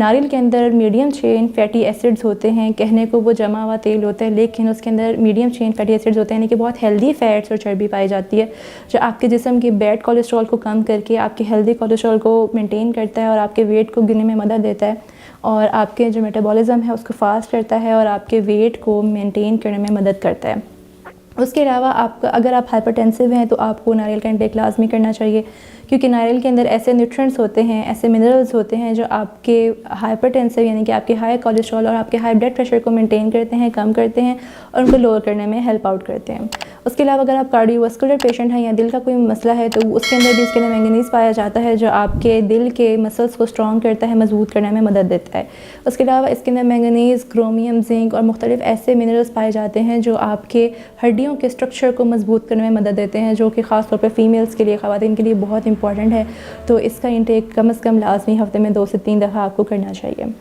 नारियल के अंदर मीडियम चेन फैटी एसिड्स होते हैं, कहने को वो जमा हुआ तेल होता है लेकिन उसके अंदर मीडियम चेन फैटी एसिड्स होते हैं, यानी कि बहुत हेल्दी फैट्स और चर्बी पाई जाती है जो आपके जिस्म के बैड कोलेस्ट्रॉल को कम करके आपके हेल्दी कोलेस्ट्रॉल को मेंटेन करता है और आपके वेट को गिरने में मदद देता है और आपके जो मेटाबॉलिज्म है उसको फास्ट करता है और आपके वेट को मेंटेन करने में मदद करता है। उसके अलावा अगर आप हाइपरटेंसिव हैं तो आपको नारियल का इंटेक लाजमी करना चाहिए, क्योंकि नारियल के अंदर ऐसे न्यूट्रिएंट्स होते हैं, ऐसे मिनरल्स होते हैं जो आपके हाइपरटेंसिव यानी कि आपके हाई कोलेस्ट्रॉल और आपके हाई ब्लड प्रेशर को मेंटेन करते हैं, कम करते हैं और उनको लोअर करने में हेल्प आउट करते हैं। उसके अलावा अगर आप कार्डियोवास्कुलर पेशेंट हैं या दिल का कोई मसला है तो उसके अंदर भी इसके अंदर मैंगनीज़ पाया जाता है जो आपके दिल के मसल्स को स्ट्रॉन्ग करता है, मजबूत करने में मदद देता है। उसके अलावा इसके अंदर मैंगनीज़, क्रोमियम, जिंक और मुख्तलिफ ऐसे मिनरल्स पाए जाते हैं जो आपके हड्डियों के स्ट्रक्चर को मजबूत करने में मदद देते हैं, जो कि ख़ास तौर पर फ़ीमेल्स के लिए, ख़वातीन के लिए बहुत इंपॉर्टेंट है। तो इसका इंटेक कम से कम लाजमी हफ्ते में 2 से 3 दफ़ा आपको करना चाहिए।